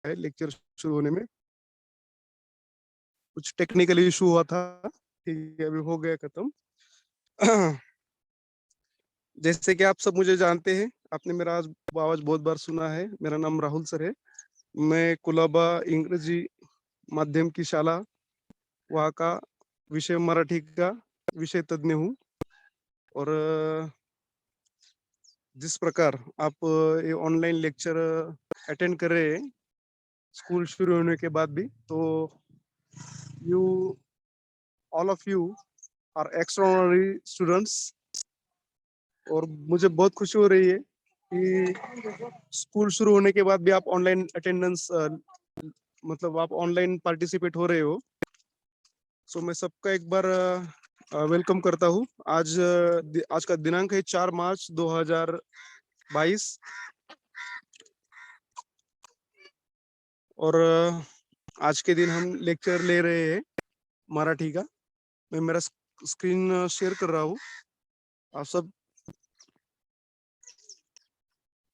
है लेक्चर शुरू होने में। कुछ टेक्निकल इशू हुआ था, ठीक है, अभी हो गया खत्म। जैसे कि आप सब मुझे जानते हैं, आपने मेरा आवाज बहुत बार सुना है। मेरा नाम राहुल सर है। मैं कुलाबा इंग्रजी माध्यम की शाला, वहाँ का विषय मराठी का विषय तज्ञ हूँ। और जिस प्रकार आप ये ऑनलाइन लेक्चर अटेंड कर रहे हैं स्कूल शुरू होने के बाद भी, तो you all of you are extraordinary students. और मुझे बहुत खुशी हो रही है कि स्कूल शुरू होने के बाद भी आप ऑनलाइन अटेंडेंस, मतलब आप ऑनलाइन पार्टिसिपेट हो रहे हो। सो मैं सबका एक बार वेलकम करता हूँ। आज का दिनांक है 4 मार्च 2022। और आज के दिन हम लेक्चर ले रहे हैं मराठी का। मैं मेरा स्क्रीन शेयर कर रहा हूँ, आप सब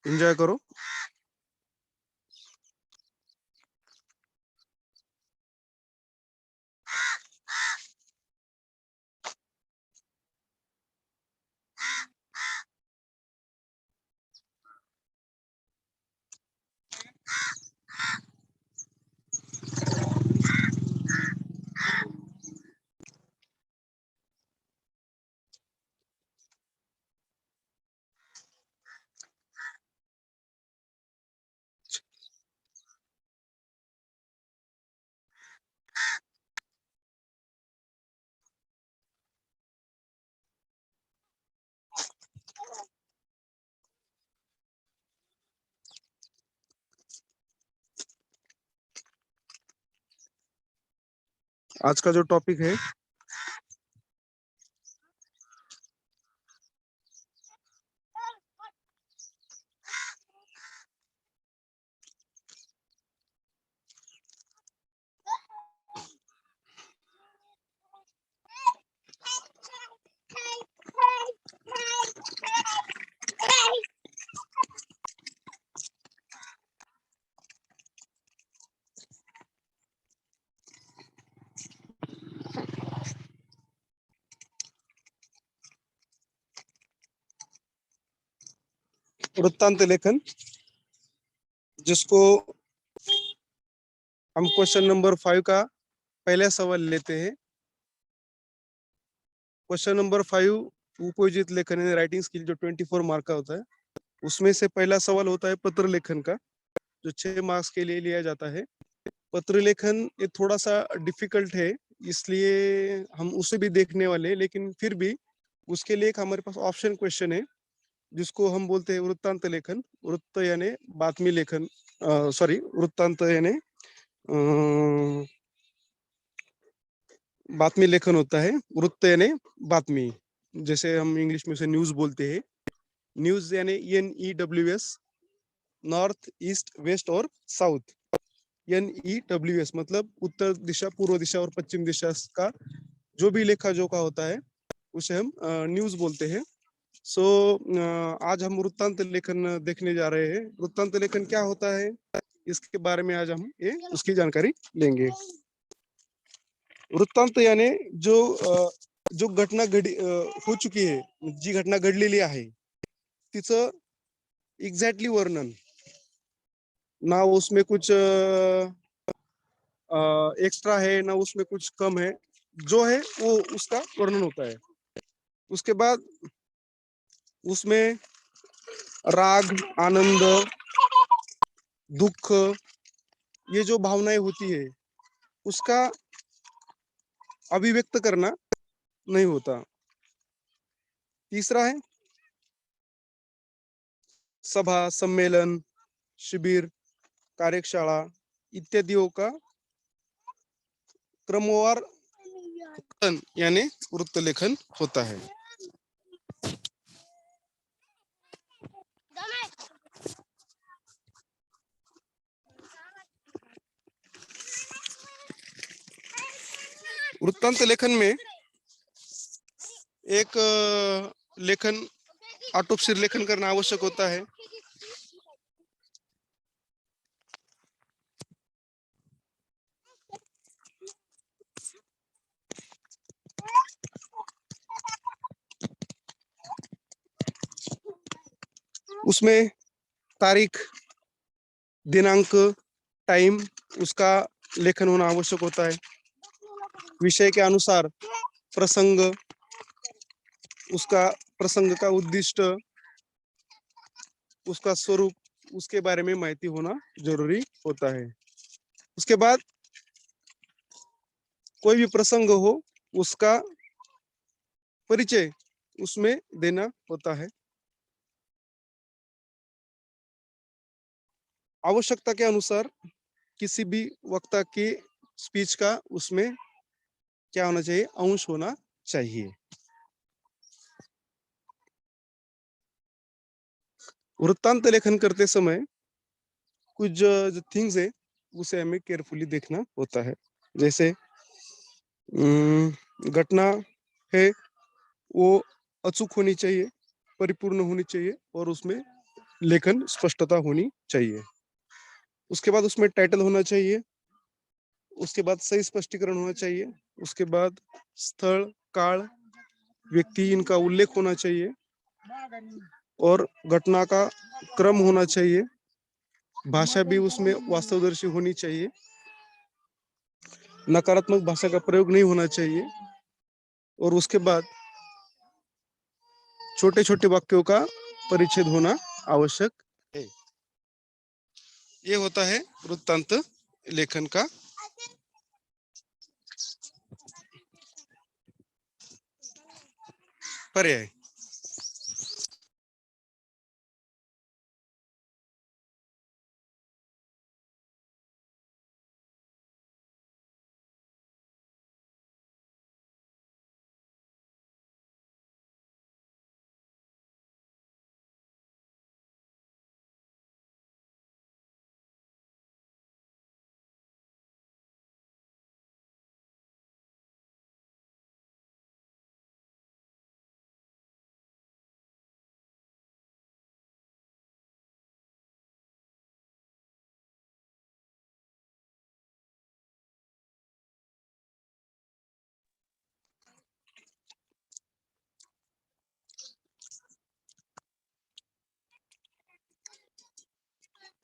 एंजॉय करो। आज का जो टॉपिक है, वृत्तांत लेखन, जिसको हम क्वेश्चन नंबर 5 का पहला सवाल लेते हैं। क्वेश्चन नंबर 5 उपयोजित लेखन यानी राइटिंग स्किल जो 24 मार्क का होता है, उसमें से पहला सवाल होता है पत्र लेखन का, जो 6 मार्क्स के लिए लिया जाता है। पत्र लेखन ये थोड़ा सा डिफिकल्ट है, इसलिए हम उसे भी देखने वाले हैं, लेकिन फिर भी उसके लिए एक हमारे पास ऑप्शन क्वेश्चन है, जिसको हम बोलते हैं वृत्तांत लेखन। वृत्त यानी बातमी लेखन, सॉरी, वृत्तांत यानी बातमी लेखन होता है। वृत्त यानी बातमी, जैसे हम इंग्लिश में उसे न्यूज बोलते हैं। न्यूज यानी NEWS, नॉर्थ, ईस्ट, वेस्ट और साउथ। NEWS मतलब उत्तर दिशा, पूर्व दिशा और पश्चिम दिशा का जो भी लेखा जोखा होता है उसे हम न्यूज बोलते हैं। सो आज हम वृत्तांत लेखन देखने जा रहे हैं। वृत्तांत लेखन क्या होता है, इसके बारे में आज हम उसकी जानकारी लेंगे। वृत्तांत यानी जो घटना हो चुकी है, जी घटना घडलेली आहे तिचं एग्जैक्टली वर्णन, ना उसमें कुछ एक्स्ट्रा है ना उसमें कुछ कम है, जो है वो उसका वर्णन होता है। उसके बाद उसमें राग, आनंद, दुख, ये जो भावनाएं होती है उसका अभिव्यक्त करना नहीं होता। तीसरा है सभा, सम्मेलन, शिविर, कार्यशाला इत्यादियों का क्रमवार यानी वृत्त लेखन होता है। वृत्तांत लेखन में एक लेखन आटोपशीर लेखन करना आवश्यक होता है। उसमें तारीख, दिनांक, टाइम, उसका लेखन होना आवश्यक होता है। विषय के अनुसार प्रसंग, उसका प्रसंग का उद्दिष्ट, उसका स्वरूप, उसके बारे में माहिती होना जरूरी होता है। उसके बाद कोई भी प्रसंग हो, उसका परिचय उसमें देना होता है। आवश्यकता के अनुसार किसी भी वक्ता की स्पीच का उसमें क्या होना चाहिए, अंश होना चाहिए। वृत्तांत लेखन करते समय कुछ जो थिंग्स है उसे हमें केयरफुली देखना होता है। जैसे घटना है वो अचूक होनी चाहिए, परिपूर्ण होनी चाहिए और उसमें लेखन स्पष्टता होनी चाहिए। उसके बाद उसमें टाइटल होना चाहिए, उसके बाद सही स्पष्टीकरण होना चाहिए, उसके बाद स्थल, काल, व्यक्ति, इनका उल्लेख होना चाहिए और घटना का क्रम होना चाहिए। भाषा भी उसमें वास्तवदर्शी होनी चाहिए, नकारात्मक भाषा का प्रयोग नहीं होना चाहिए और उसके बाद छोटे छोटे वाक्यों का परिच्छेद होना आवश्यक है। ये होता है वृत्तांत लेखन का पर्याय।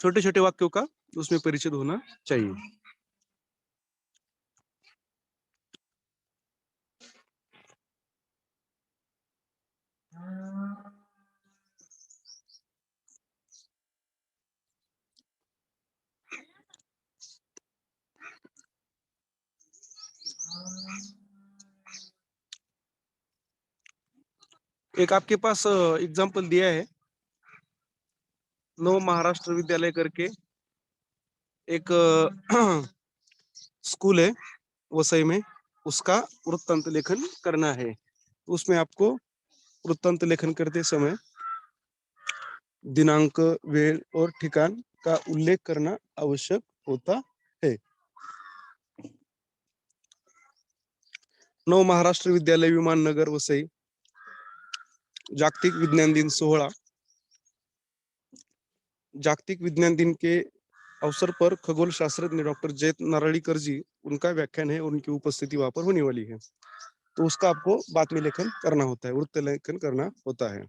छोटे छोटे वाक्यों का उसमें परिचित होना चाहिए। एक आपके पास एग्जाम्पल दिया है, नव महाराष्ट्र विद्यालय करके एक स्कूल है वसई में, उसका वृत्तांत लेखन करना है। उसमें आपको वृत्तांत लेखन करते समय दिनांक, वेळ और ठिकान का उल्लेख करना आवश्यक होता है। नव महाराष्ट्र विद्यालय विमान नगर वसई जागतिक विज्ञान दिन 16, जागतिक विज्ञान दिन के अवसर पर खगोल शास्त्रज्ञ डॉक्टर जयंत नारळीकर जी, उनका व्याख्यान है और उनकी उपस्थिति वहां पर होने वाली है। तो उसका आपको बातमी लेखन करना होता है, वृत्त लेखन करना होता है।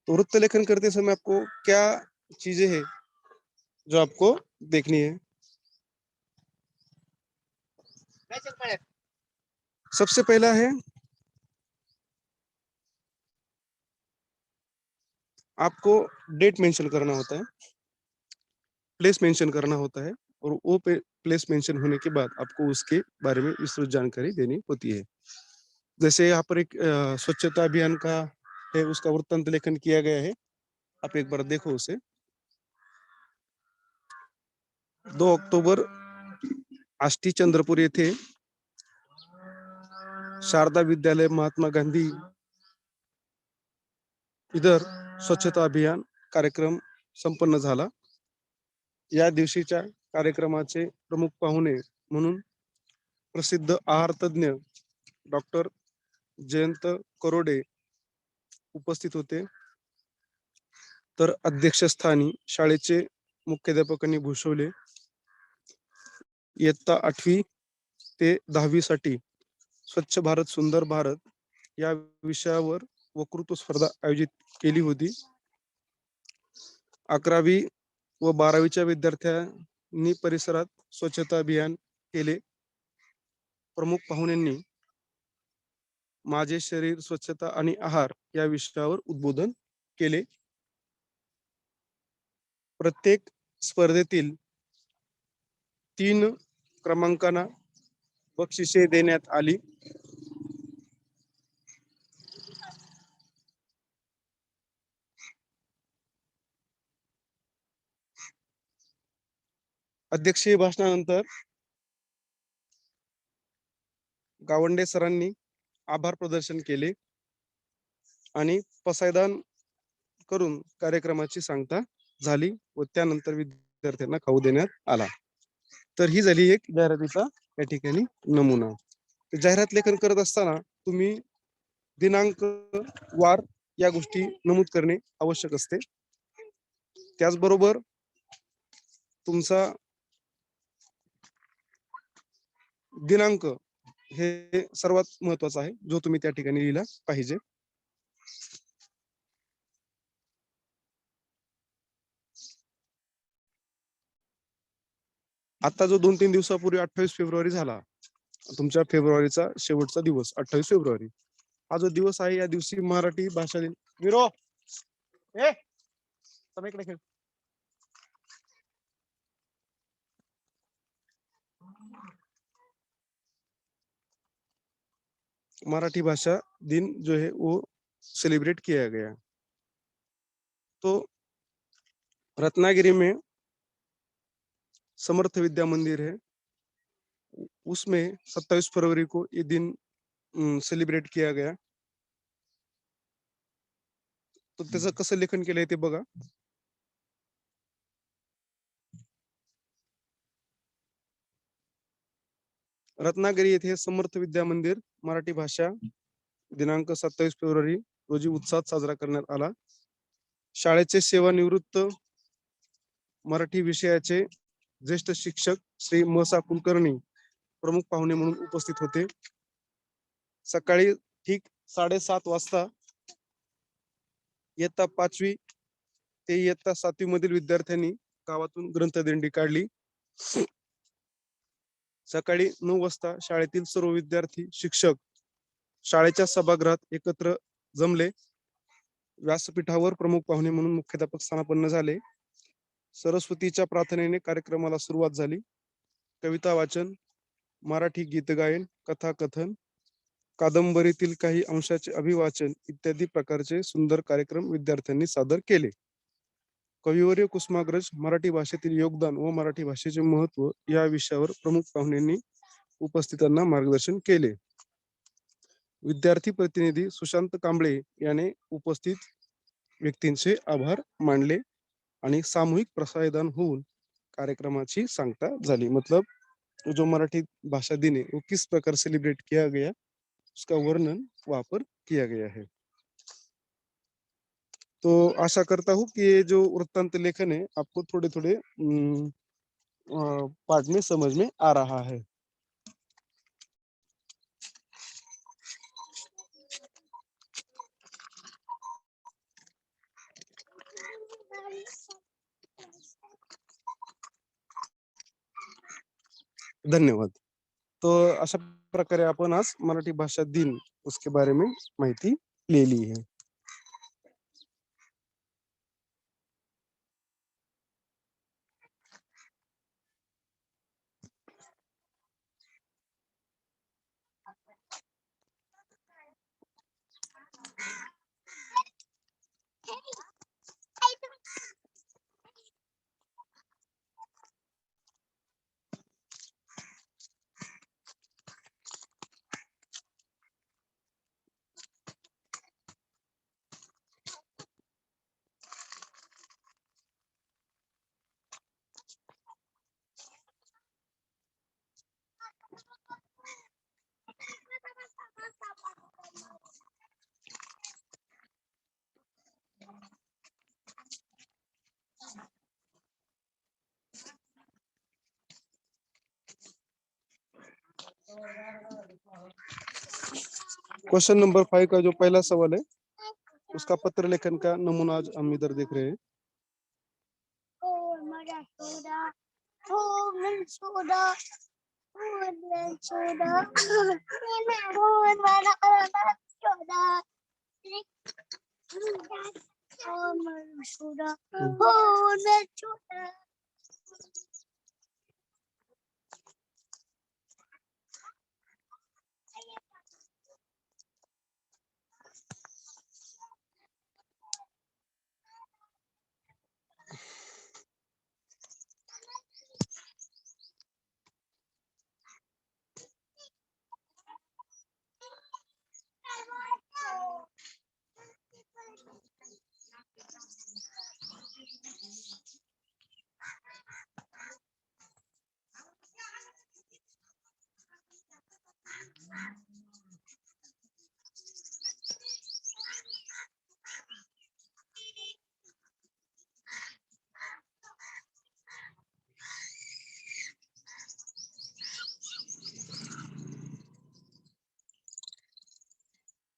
तो वृत्त लेखन करते समय आपको क्या चीजें हैं जो आपको देखनी है? सबसे पहला है आपको डेट मेंशन करना होता है, प्लेस मेंशन करना होता है और वो प्लेस मेंशन होने के बाद आपको उसके बारे में विस्तृत जानकारी देनी होती है। जैसे यहाँ पर एक स्वच्छता अभियान का है, उसका वृत्तांत लेखन किया गया है, आप एक बार देखो उसे। 2 ऑक्टोबर आष्टी चंद्रपूर येथे शारदा विद्यालय महात्मा गांधी इधर स्वच्छता अभियान कार्यक्रम संपन्न झाला। या दिवशीच्या कार्यक्रमाचे प्रमुख पाहुणे म्हणून प्रसिद्ध आहार तज्ञ डॉक्टर जयंत करोडे उपस्थित होते, तर अध्यक्षस्थानी शाळेचे मुख्याध्यापकांनी भूषवले इयत्ता 8वी ते 10वी साठी स्वच्छ भारत सुंदर भारत या विषयावर वक्तृत्व स्पर्धा आयोजित केली होती। 11वी व 12वीच्या विद्यार्थ्यांनी परिसरात स्वच्छता अभियान केले. प्रमुख पाहुण्यांनी माझे शरीर, स्वच्छता आणि आहार या विषयावर उद्बोधन केले. प्रत्येक स्पर्धेतील 3 क्रमांकांना बक्षिसे देण्यात आली. अध्यक्षीय भाषणानंतर गावंडे सरांनी आभार प्रदर्शन केले आणि पसायदान करून कार्यक्रमाची सांगता झाली व त्यानंतर विद्यार्थ्यांना खाऊ देण्यात आला. तर ही झाली एक जाहिरातीचा या ठिकाणी नमुना. जाहिरात लेखन करत असताना तुम्ही दिनांक, वार या गोष्टी नमूद करणे आवश्यक असते. त्याचबरोबर तुमचा दिनांक हे सर्वात महत्वाचा आहे, जो तुम्ही त्या ठिकाणी लिहिला पाहिजे. आता जो 2-3 दिवसापूर्वी 28 फेब्रुवारी झाला, तुमच्या फेब्रुवारीचा शेवटचा दिवस 28 फेब्रुवारी, हा जो दिवस आहे या दिवशी मराठी भाषा दिन. विरो सगळीकडे खेळ. मराठी भाषा दिन जो है वो सेलिब्रेट किया गया. तो रत्नागिरी में समर्थ विद्या मंदिर है, उसमें 27 फरवरी को ये दिन सेलिब्रेट किया गया. तो त्याचं कसं लेखन केलंय ते बघा. रत्नागिरी येथे समर्थ विद्या मंदिर मराठी भाषा दिनांक 27 फेब्रुवारी रोजी उत्साहात साजरा करण्यात आला. शाळेचे सेवानिवृत्त मराठी विषयाचे ज्येष्ठ शिक्षक श्री मसा कुलकर्णी प्रमुख पाहुणे म्हणून उपस्थित होते. सकाळी ठीक 7:30 वाजता इयत्ता 5वी ते इयत्ता 7वी मधील विद्यार्थ्यांनी गावातून ग्रंथदिंडी काढली. सकाळी 9 वाजता शाळेतील सर्व विद्यार्थी, शिक्षक शाळेच्या सभागृहात एकत्र जमले. व्यासपीठावर प्रमुख पाहुणे म्हणून मुख्याध्यापक स्थानापन्न झाले. सरस्वतीच्या प्रार्थनेने कार्यक्रमाला सुरुवात झाली. कविता वाचन, मराठी गीत गायन, कथाकथन, कादंबरीतील काही अंशाचे अभिवाचन इत्यादी प्रकारचे सुंदर कार्यक्रम विद्यार्थ्यांनी सादर केले. कविवर्य कुसुमाग्रज मराठी भाषेतील योगदान व मराठी भाषेचे महत्व या विषयावर प्रमुख पाहुण्यांनी उपस्थितांना मार्गदर्शन केले. विद्यार्थी प्रतिनिधी सुशांत कांबळे याने उपस्थित व्यक्तींचे आभार मानले आणि सामूहिक प्रसारदान होऊन कार्यक्रमाची सांगता झाली. मतलब जो मराठी भाषा दिन है वो किस प्रकार सेलिब्रेट किया गया उसका वर्णन वहां पर किया गया है. तो आशा करता हूँ कि ये जो वृत्तांत लेखन है आपको थोड़े थोड़े पार्ट में समझ में आ रहा है. धन्यवाद. तो अशा प्रकारे आपण आज मराठी भाषा दिन उसके बारे में माहिती ले ली है. क्वेश्चन नंबर 5 का जो पहला सवाल है उसका पत्र लेखन का नमूना आज हम इधर देख रहे हैं.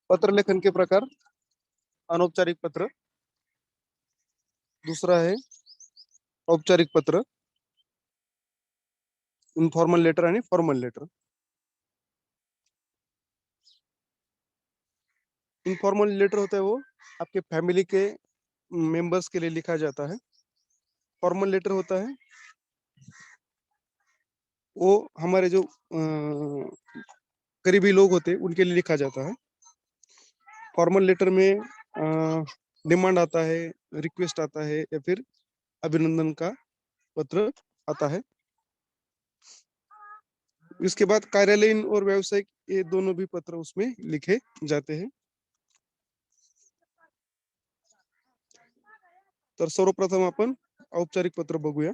पत्र लेखन के प्रकार, अनौपचारिक पत्र, दूसरा है औपचारिक पत्र, इनफॉर्मल लेटर आणि फॉर्मल लेटर. इनफॉर्मल लेटर होता है वो आपके फैमिली के मेंबर्स के लिए लिखा जाता है. फॉर्मल लेटर होता है वो हमारे जो करीबी लोग होते हैं उनके लिए लिखा जाता है. फॉर्मल लेटर में डिमांड आता है, रिक्वेस्ट आता है या फिर अभिनंदन का पत्र आता है. इसके बाद कार्यालयीन और व्यावसायिक ये दोनों भी पत्र उसमें लिखे जाते हैं. तर सर्वप्रथम आपण औपचारिक पत्र बघूया.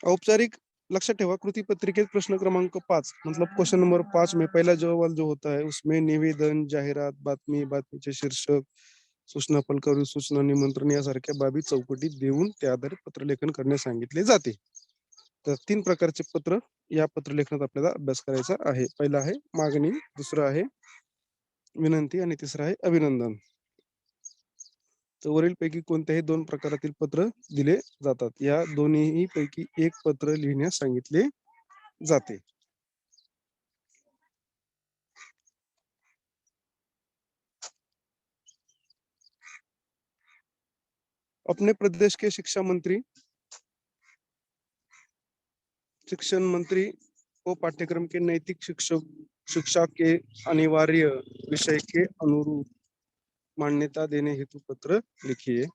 औपचारिक लक्षात ठेवा, कृती पत्रिकेत प्रश्न क्रमांक 5 मतलब क्वेश्चन नंबर 5 में पहला सवाल जो होता है उसमें निवेदन, जाहिरात, बातमी, बातमीचे शीर्षक, सूचना फलकावरील सूचना, निमंत्रण यासारख्या बाबी चौकटीत देऊन त्या आधारित पत्रलेखन करण्यास सांगितले जाते. तर 3 प्रकारचे पत्र या पत्रलेखनात आपल्याला अभ्यास करायचा आहे. पहिला आहे मागणी, दुसरा आहे विनंती आणि तिसरा आहे अभिनंदन. तर वरीलपैकी कोणत्याही 2 प्रकारातील पत्र दिले जातात. या दोन्ही पैकी एक पत्र लिहिण्यास सांगितले जाते. अपने प्रदेश के शिक्षा मंत्री, शिक्षण मंत्री को पाठ्यक्रम के नैतिक शिक्षा के अनिवार्य विषय के अनुरूप मान्यता देने हेतु पत्र लिखिए.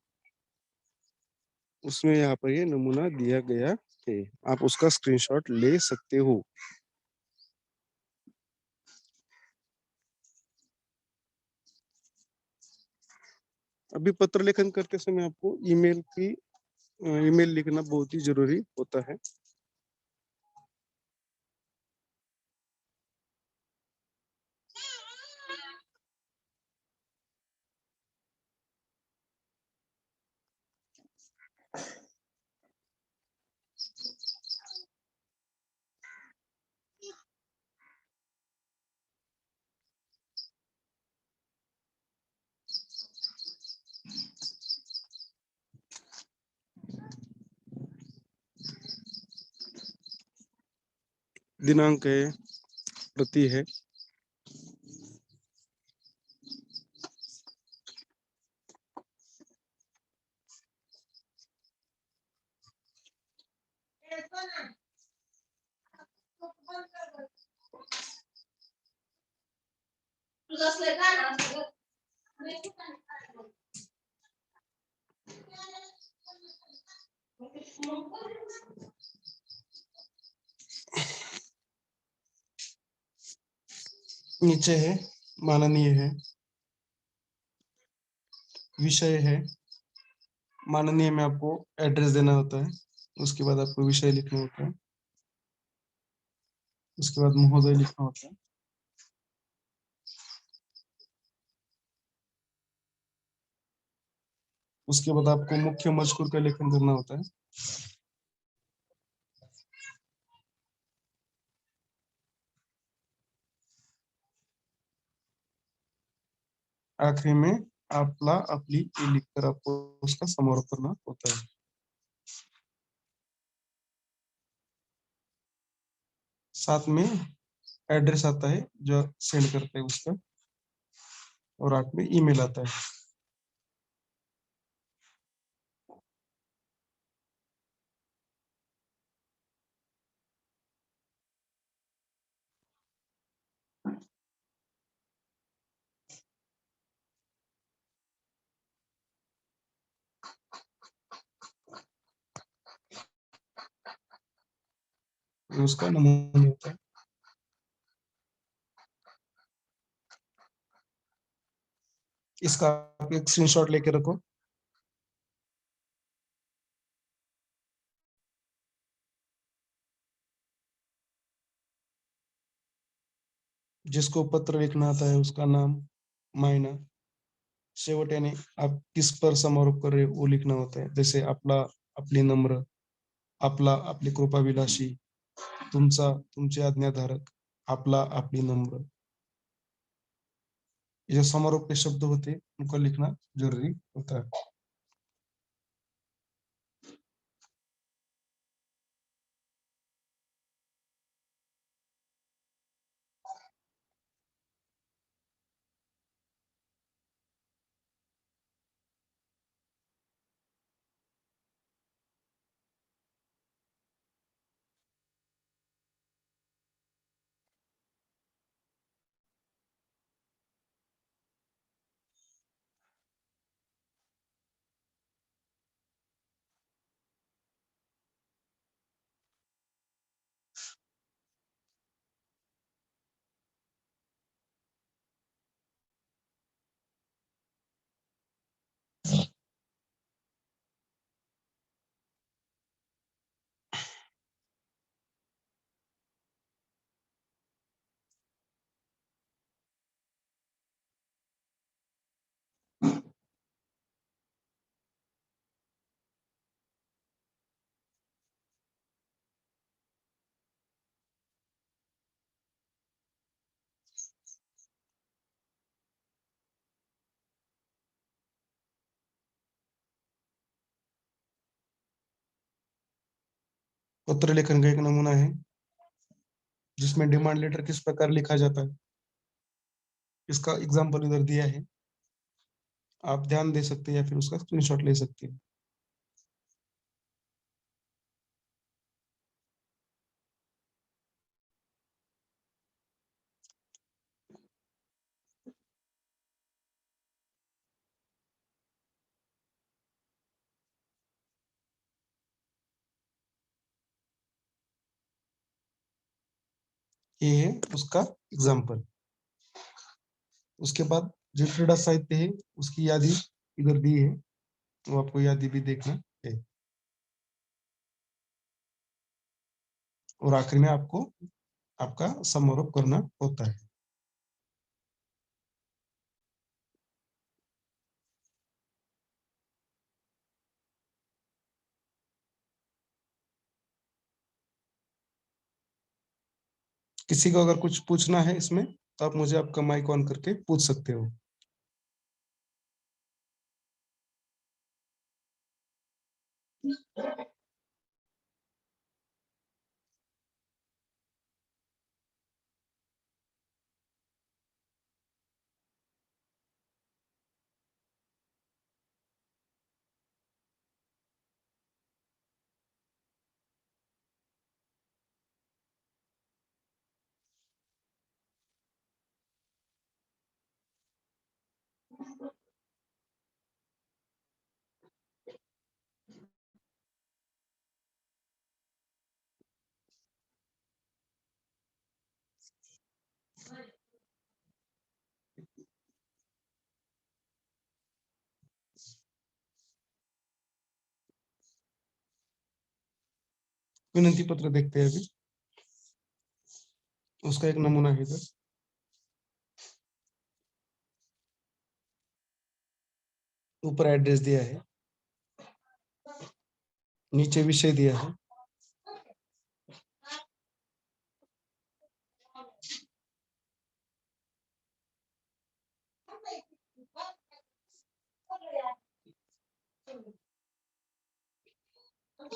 उसमें यहाँ पर ये नमूना दिया गया है, आप उसका स्क्रीनशॉट ले सकते हो. अभी पत्र लेखन करते समय आपको ईमेल लिखना बहुत ही जरूरी होता है. दिनांक है, प्रति है, नीचे है माननीय है, विषय है, माननीय में आपको एड्रेस देना होता है, उसके बाद आपको विषय लिखना होता है, उसके बाद महोदय लिखना होता है, उसके बाद आपको मुख्य मजकूर का लेखन करना होता है. आखिरी में आपला आपली ये लिखकर आपको उसका समारोह करना होता है। साथ में एड्रेस आता है जो सेंड करते हैं उसका, और आखिर में ईमेल आता है। ये उसका नमूना होता है। इसका आप एक स्क्रीनशॉट लेके रखो। जिसको पत्र लिखना आता है उसका नाम, मायना, शेवट आप किस पर समारोप कर रहे हो वो लिखना होता है। जैसे आपला आपली नम्र, आपला आपली कृपाविलाशी, तुमचा तुमचे आज्ञाधारक, आपला आपली नम्र। ये जो समारोप के शब्द होते हैं उनको लिखना जरूरी होता है। पत्र लेखन का एक नमूना है जिसमें डिमांड लेटर किस प्रकार लिखा जाता है, इसका एग्जाम्पल इधर दिया है। आप ध्यान दे सकते हैं या फिर उसका स्क्रीनशॉट ले सकते हैं। ये है उसका एग्जाम्पल। उसके बाद जो क्रीड़ा साहित्य है उसकी यादी इधर दी है, वो आपको यादी भी देखना है। और आखिर में आपको आपका समारोह करना होता है। किसी को अगर कुछ पूछना है इसमें तो आप मुझे आपका माइक ऑन करके पूछ सकते हो। विनंती पत्र देखते हैं अभी। उसका एक नमूना है इधर। ऊपर एड्रेस दिया है, नीचे विषय दिया है।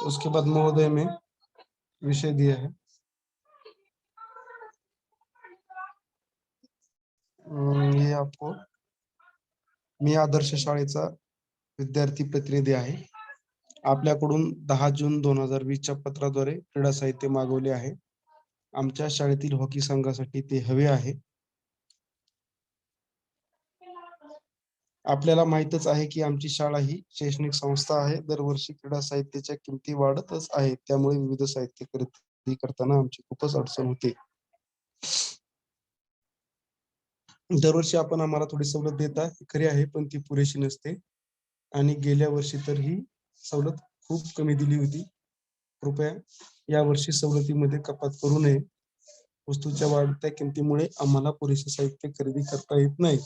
उसके बाद महोदय में विषय दिया है ये आपको, मी आदर्श शाळेचा विद्यार्थी प्रतिनिधी आहे. आपल्याकडून 10 जून 2020च्या पत्राद्वारे क्रीडा साहित्य मागवले आहे. आमच्या शाळेतील हॉकी संघासाठी ते हवे आहे. आपल्याला माहीतच आहे की आमची शाळा ही शैक्षणिक संस्था आहे. दरवर्षी क्रीडा साहित्याच्या किमती वाढतच आहेत. त्यामुळे विविध साहित्य खरेदी करताना आमची खूपच अडचण होते. दरवर्षी आपण आम्हाला थोडी सवलत देता, खरी आहे, पण ती पुरेशी नसते. आणि गेल्या वर्षी तर ही सवलत खूप कमी दिली होती. कृपया या वर्षी सवलतीमध्ये कपात करू नये. वस्तूच्या वाढत्या किमतीमुळे आम्हाला पुरेसे साहित्य खरेदी करता येत नाही.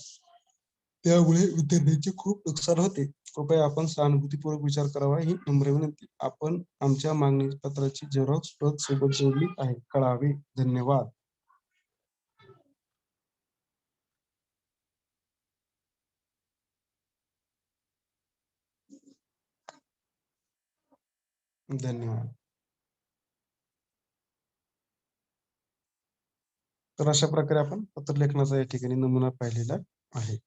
त्यामुळे विद्यार्थ्यांचे खूप नुकसान होते. कृपया आपण सहानुभूतीपूर्वक विचार करावा ही नम्र विनंती. आपण आमच्या मागणी पत्राची झेरॉक्स प्रत सोबत जोडली आहे. कळावे. धन्यवाद. धन्यवाद. तर अशा प्रकारे आपण पत्रलेखनाचा या ठिकाणी नमुना पाहिलेला आहे.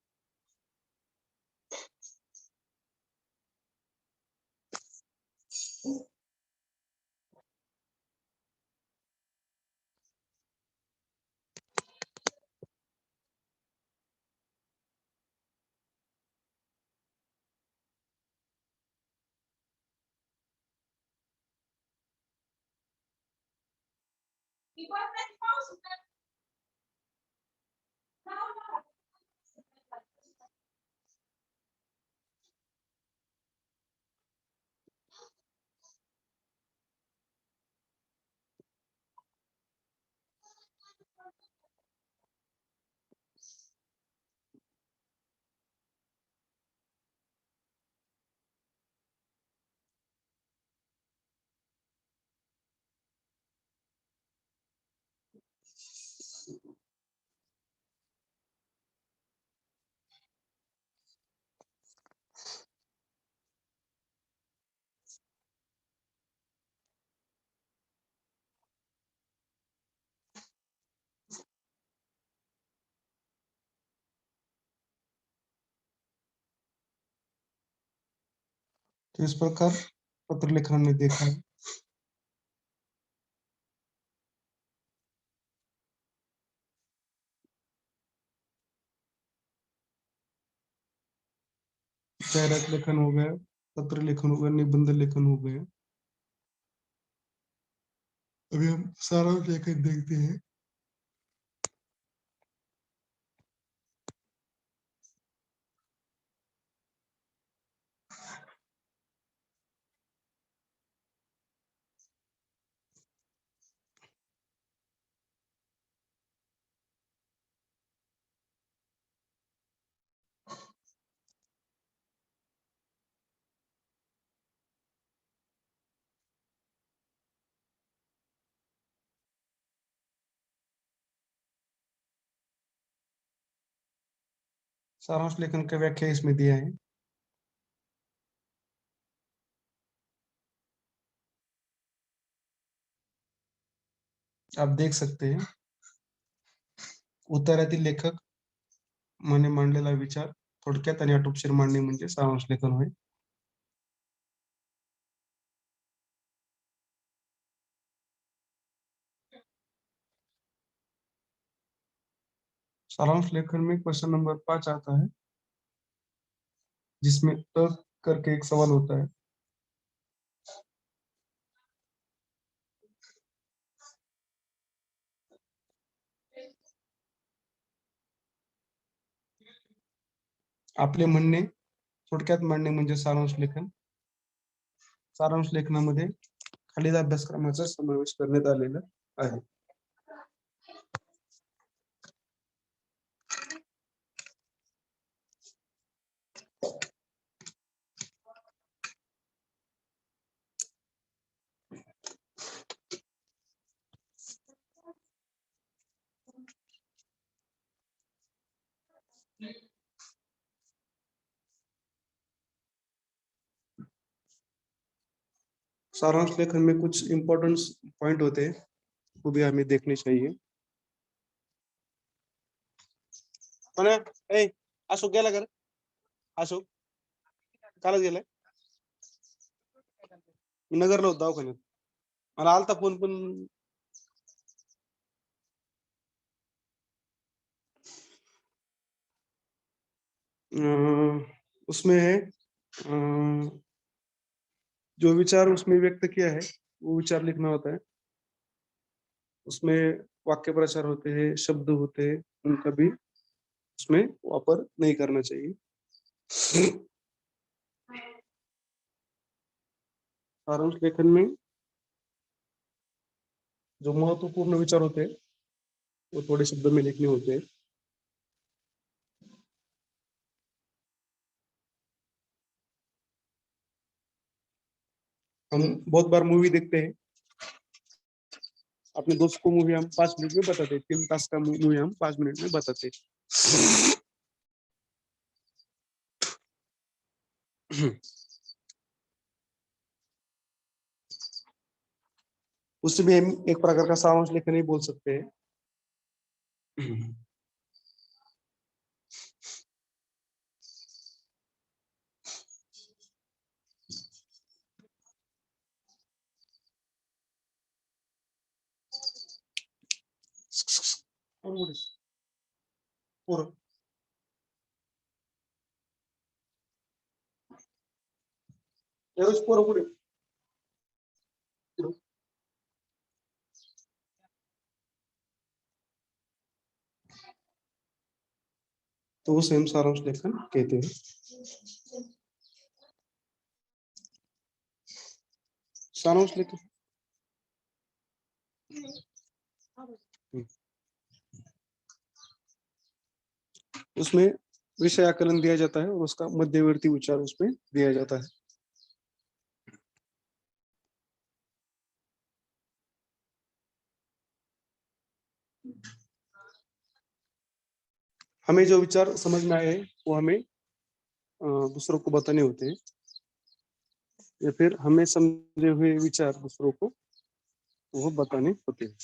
तो इस प्रकार पत्रलेखन में देखा है। जाहिरात लेखन हो गया, पत्र लेखन हो गया, निबंध लेखन हो गया। अभी हम सारांश लेखन देखते हैं। सारांश लेखन का व्याख्या इसमें दिया है। आप देख सकते हैं उत्तरातील लेखक माने मांडलेला विचार थोडक्यात आणि आटोपशीर मांडणे म्हणजे सारांश लेखन होय। सारांश लेखन में क्वेश्चन नंबर 5 आता है, जिसमें करके एक सवाल होता है। आपले म्हणणे थोडक्यात मांडणे म्हणजे सारांश लेखन। सारांश लेखनामध्ये खालील अभ्यासक्रमाचा समावेश करण्यात आलेला आहे। सारांश लेखन में कुछ इंपॉर्टेंट पॉइंट होते हैं, वो भी हमें देखने चाहिए। अशोक गेला कर, अशोक कालच गेलाय, नगरला होता दवाखान्यात, मला आलता फोन पण उसमें है जो विचार उसमें व्यक्त किया है वो विचार लिखना होता है। उसमें वाक्य प्रचार होते हैं, शब्द होते हैं, उनका भी उसमें वापर नहीं करना चाहिए। सारांश लेखन में जो महत्वपूर्ण विचार होते हैं वो थोड़े शब्द में लिखने होते हैं। हम बहुत बार मूवी देखते हैं, अपने दोस्त को मूवी हम 5 मिनट में बताते, 3 तास का मूवी हम 5 मिनट में बताते। उससे भी हम एक प्रकार का सारांश लेखन ही बोल सकते हैं। पूरा पूरा पूरे तो वो सेम सारांश लेखन कहते हैं। सारांश लेखन उसमें विषय आकलन दिया जाता है और उसका मध्यवर्ती विचार उसमें दिया जाता है। हमें जो विचार समझ में आए वो हमें दूसरों को बताने होते हैं, या फिर हमें समझे हुए विचार दूसरों को वो बताने होते हैं।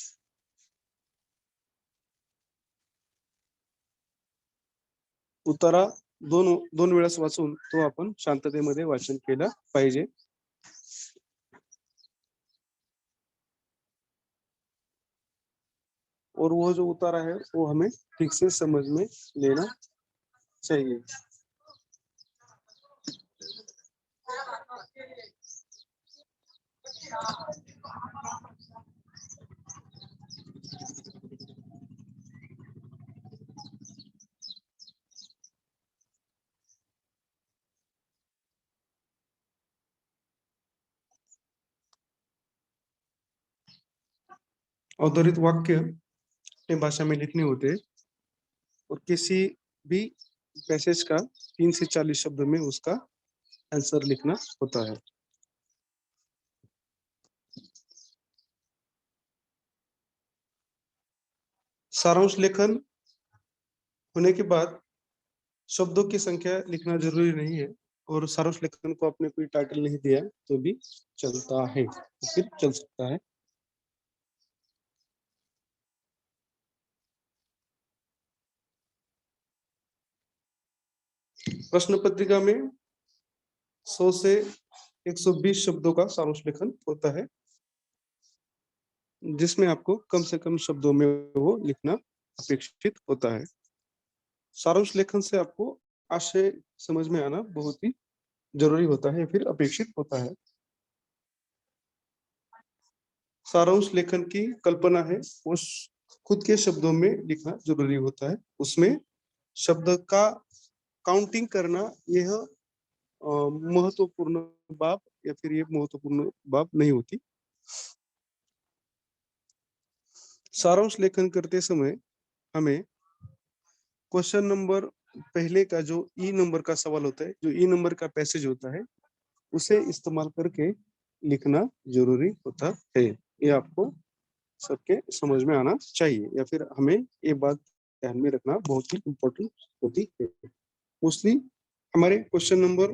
उतारा दोन वेळेस वाचून तो आपण शांततेमध्ये वाचन केलं पाहिजे। और वो जो उतारा है वो हमें ठीक से समझ में लेना चाहिए। अवधारित वाक्य अपनी भाषा में लिखने होते हैं और किसी भी पैसेज का 3 से 40 शब्द में उसका आंसर लिखना होता है। सारांश लेखन होने के बाद शब्दों की संख्या लिखना जरूरी नहीं है, और सारांश लेखन को आपने कोई टाइटल नहीं दिया तो भी चलता है, तो फिर चल सकता है। प्रश्न पत्रिका में 100 से 120 शब्दों का सारांश लेखन होता है, जिसमें आपको कम से कम शब्दों में वो लिखना अपेक्षित होता है। सारांश लेखन से आपको आशय समझ में आना बहुत ही जरूरी होता है, फिर अपेक्षित होता है। सारांश लेखन की कल्पना है उस खुद के शब्दों में लिखना जरूरी होता है। उसमें शब्द का काउंटिंग करना यह महत्वपूर्ण बात या फिर ये महत्वपूर्ण बात नहीं होती। सारांश लेखन करते समय हमें क्वेश्चन नंबर पहले का जो ई नंबर का सवाल होता है, जो ई नंबर का पैसेज होता है, उसे इस्तेमाल करके लिखना जरूरी होता है। ये आपको सबके समझ में आना चाहिए, या फिर हमें ये बात ध्यान में रखना बहुत ही इम्पोर्टेंट होती है। मोस्टली हमारे क्वेश्चन नंबर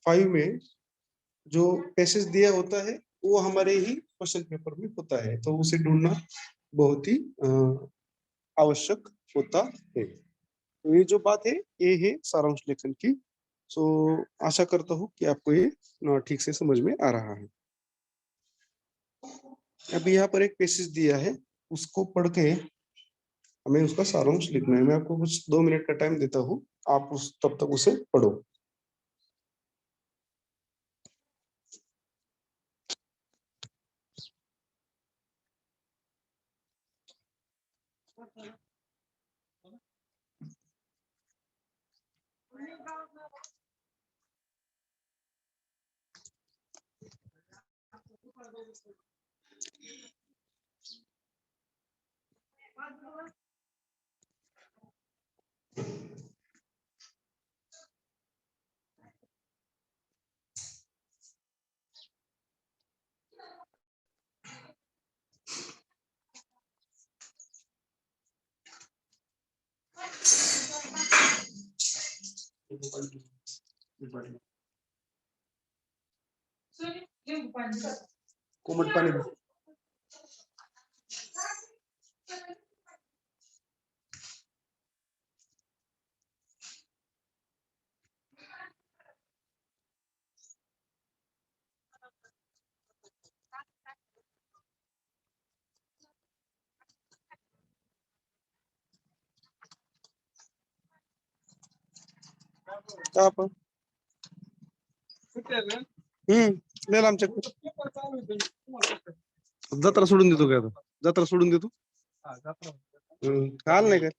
5 में जो पैसेज दिया होता है वो हमारे ही क्वेश्चन पेपर में होता है, तो उसे ढूंढना बहुत ही आवश्यक होता है। तो ये जो बात है ये है सारांश लेखन की। सो आशा करता हूँ कि आपको ये ठीक से समझ में आ रहा है। अभी यहाँ पर एक पैसेज दिया है, उसको पढ़ के हमें उसका सारांश लिखना है। मैं आपको कुछ 2 मिनट का टाइम देता हूँ, आप उस तब तक उसे पढ़ो। कोमट पानी दो। कहाँ पर? नेल आमच्याकडे. जत्रा सोडून देतो का आता? जत्रा सोडून देतो. काल नाही का?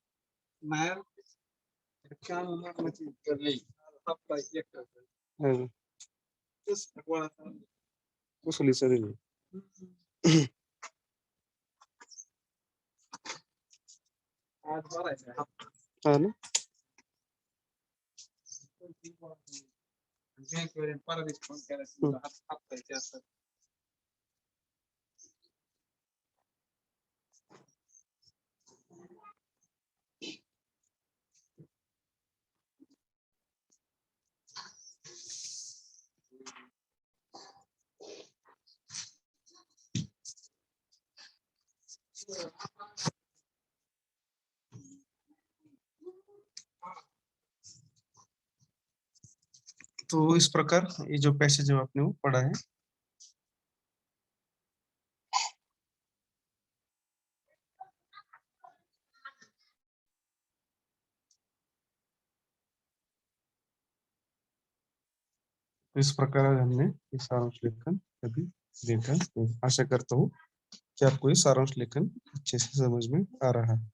कसली सगळी हा ना. तो इस प्रकार ये जो पैसेज आपने वो पढ़ा है, तो इस प्रकार हमने ये सारांश लेखन कभी देखा है। आशा करता हूँ कि आपको ये सारांश लेखन अच्छे से समझ में आ रहा है।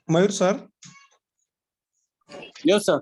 Mayur sir, Yes, sir.